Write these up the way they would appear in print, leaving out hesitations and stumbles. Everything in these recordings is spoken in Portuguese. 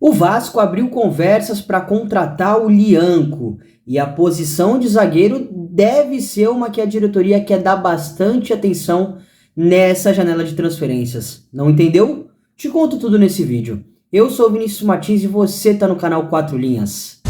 O Vasco abriu conversas para contratar o Lianco e a posição de zagueiro deve ser uma que a diretoria quer dar bastante atenção nessa janela de transferências. Não entendeu? Te conto tudo nesse vídeo. Eu sou o Vinícius Martins e você está no canal 4 Linhas.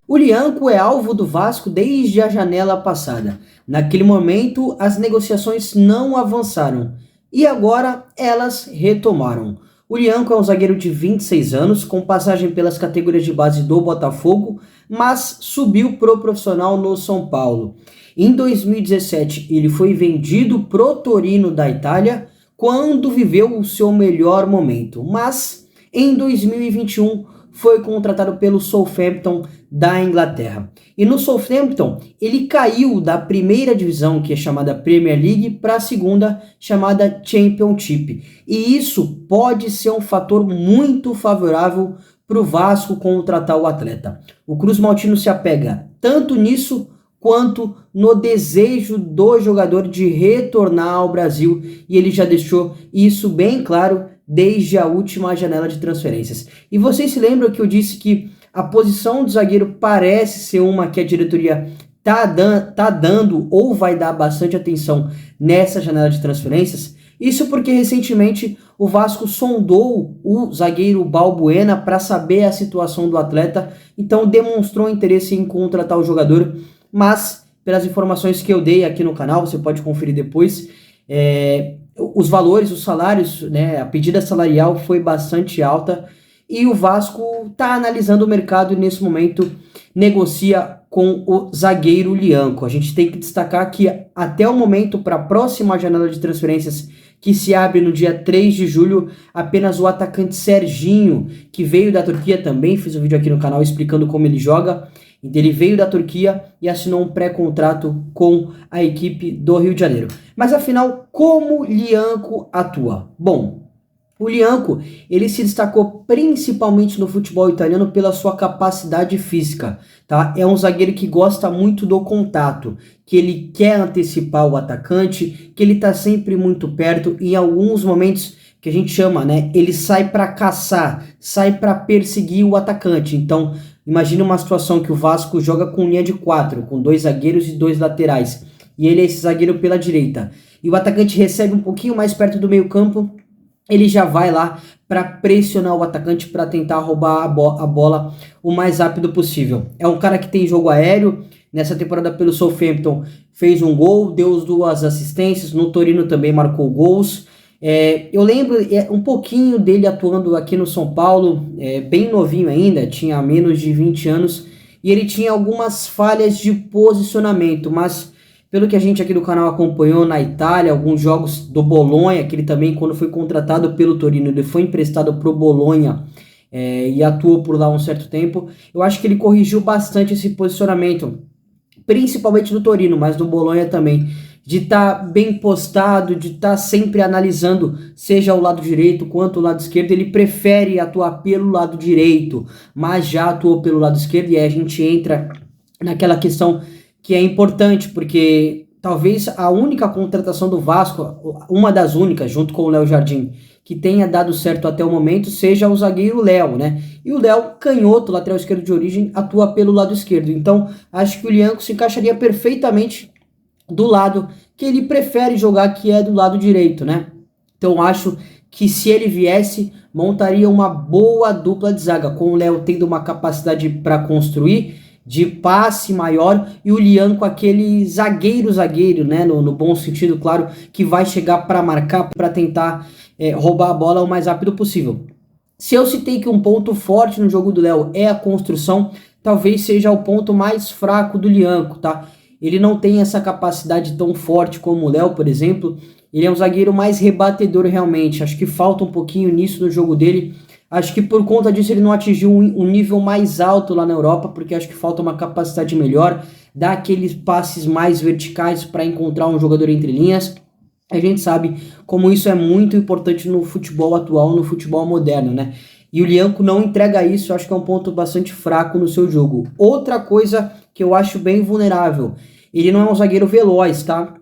O Lianco é alvo do Vasco desde a janela passada. Naquele momento, as negociações não avançaram e agora elas retomaram. O Lianco é um zagueiro de 26 anos, com passagem pelas categorias de base do Botafogo, mas subiu pro profissional no São Paulo. Em 2017, ele foi vendido pro Torino da Itália, quando viveu o seu melhor momento, mas em 2021 foi contratado pelo Southampton da Inglaterra. E no Southampton ele caiu da primeira divisão, que é chamada Premier League, para a segunda, chamada Championship. E isso pode ser um fator muito favorável para o Vasco contratar o atleta. O Cruz Maltino se apega tanto nisso quanto no desejo do jogador de retornar ao Brasil, e ele já deixou isso bem claro desde a última janela de transferências. E vocês se lembram que eu disse que a posição do zagueiro parece ser uma que a diretoria tá dando ou vai dar bastante atenção nessa janela de transferências? Isso porque recentemente o Vasco sondou o zagueiro Balbuena para saber a situação do atleta, então demonstrou interesse em contratar o jogador, mas pelas informações que eu dei aqui no canal, você pode conferir depois, os valores, os salários, né, a pedida salarial foi bastante alta e o Vasco está analisando o mercado e nesse momento negocia com o zagueiro Lianco. A gente tem que destacar que até o momento, para a próxima janela de transferências que se abre no dia 3 de julho, apenas o atacante Serginho, que veio da Turquia também, fiz um vídeo aqui no canal explicando como ele joga. Ele veio da Turquia e assinou um pré-contrato com a equipe do Rio de Janeiro. Mas afinal, como Lianco atua? Bom, o Lianco ele se destacou principalmente no futebol italiano pela sua capacidade física, tá? É um zagueiro que gosta muito do contato, que ele quer antecipar o atacante, que ele está sempre muito perto e em alguns momentos que a gente chama, né? Ele sai para caçar, sai para perseguir o atacante. Então, imagina uma situação que o Vasco joga com linha de 4, com 2 zagueiros e 2 laterais. E ele é esse zagueiro pela direita. E o atacante recebe um pouquinho mais perto do meio campo, ele já vai lá para pressionar o atacante para tentar roubar a bola o mais rápido possível. É um cara que tem jogo aéreo. Nessa temporada pelo Southampton fez um gol, deu 2 assistências. No Torino também marcou gols. Eu lembro um pouquinho dele atuando aqui no São Paulo, bem novinho ainda, tinha menos de 20 anos, e ele tinha algumas falhas de posicionamento, mas pelo que a gente aqui do canal acompanhou na Itália, alguns jogos do Bolonha, que ele também, quando foi contratado pelo Torino, ele foi emprestado para o Bolonha e atuou por lá um certo tempo, eu acho que ele corrigiu bastante esse posicionamento, principalmente no Torino, mas no Bolonha também, de estar bem postado, de estar sempre analisando, seja o lado direito quanto o lado esquerdo. Ele prefere atuar pelo lado direito, mas já atuou pelo lado esquerdo, e aí a gente entra naquela questão que é importante, porque talvez a única contratação do Vasco, uma das únicas, junto com o Léo Jardim, que tenha dado certo até o momento, seja o zagueiro Léo, né? E o Léo, canhoto, lateral esquerdo de origem, atua pelo lado esquerdo. Então, acho que o Lianco se encaixaria perfeitamente do lado que ele prefere jogar, que é do lado direito, né? Então acho que se ele viesse, montaria uma boa dupla de zaga, com o Léo tendo uma capacidade para construir, de passe maior, e o Lianco aquele zagueiro, né? No bom sentido, claro, que vai chegar para marcar, para tentar roubar a bola o mais rápido possível. Se eu citei que um ponto forte no jogo do Léo é a construção, talvez seja o ponto mais fraco do Lianco, tá? Ele não tem essa capacidade tão forte como o Léo, por exemplo. Ele é um zagueiro mais rebatedor realmente. Acho que falta um pouquinho nisso no jogo dele. Acho que por conta disso ele não atingiu um nível mais alto lá na Europa, porque acho que falta uma capacidade melhor, dar aqueles passes mais verticais para encontrar um jogador entre linhas. A gente sabe como isso é muito importante no futebol atual, no futebol moderno, né? E o Lianco não entrega isso, acho que é um ponto bastante fraco no seu jogo. Outra coisa que eu acho bem vulnerável, ele não é um zagueiro veloz, tá?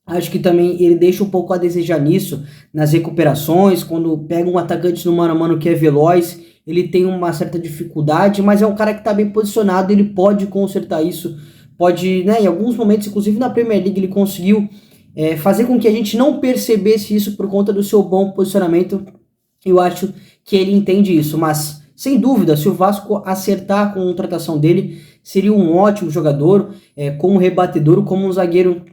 Acho que também ele deixa um pouco a desejar nisso, nas recuperações, quando pega um atacante no mano a mano que é veloz, ele tem uma certa dificuldade, mas é um cara que está bem posicionado, ele pode consertar isso, pode, né, em alguns momentos, inclusive na Premier League, ele conseguiu fazer com que a gente não percebesse isso por conta do seu bom posicionamento. Eu acho que ele entende isso, mas sem dúvida, se o Vasco acertar a contratação dele, seria um ótimo jogador, como rebatedor, como um zagueiro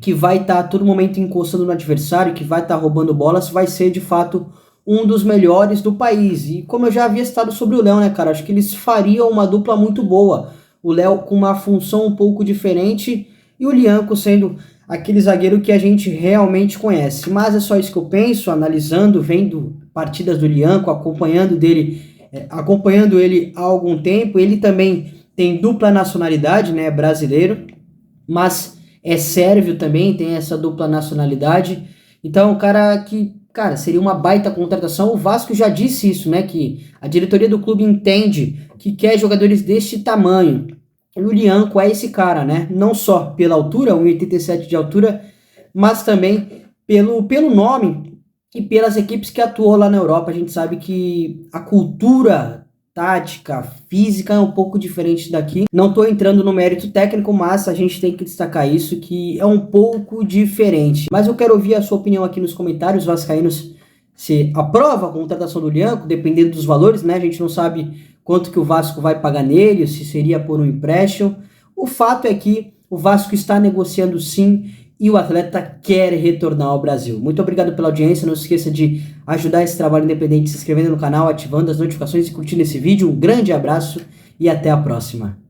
que vai estar a todo momento encostando no adversário, que vai estar roubando bolas, vai ser de fato um dos melhores do país. E como eu já havia citado sobre o Léo, né, cara, acho que eles fariam uma dupla muito boa. O Léo com uma função um pouco diferente e o Lianco sendo aquele zagueiro que a gente realmente conhece. Mas é só isso que eu penso, analisando, vendo partidas do Lianco, acompanhando ele há algum tempo. Ele também tem dupla nacionalidade, né, brasileiro, mas é sérvio também, tem essa dupla nacionalidade. Então, é um cara que, cara, seria uma baita contratação. O Vasco já disse isso, né? Que a diretoria do clube entende que quer jogadores deste tamanho. E o Lianco é esse cara, né? Não só pela altura, 1,87 de altura, mas também pelo nome e pelas equipes que atuou lá na Europa. A gente sabe que a cultura tática, física é um pouco diferente daqui. Não estou entrando no mérito técnico, mas a gente tem que destacar isso, que é um pouco diferente. Mas eu quero ouvir a sua opinião aqui nos comentários, vascaínos. Se aprova a contratação do Lianco, dependendo dos valores, né? A gente não sabe quanto que o Vasco vai pagar nele, se seria por um empréstimo. O fato é que o Vasco está negociando sim, e o atleta quer retornar ao Brasil. Muito obrigado pela audiência, não se esqueça de ajudar esse trabalho independente se inscrevendo no canal, ativando as notificações e curtindo esse vídeo. Um grande abraço e até a próxima.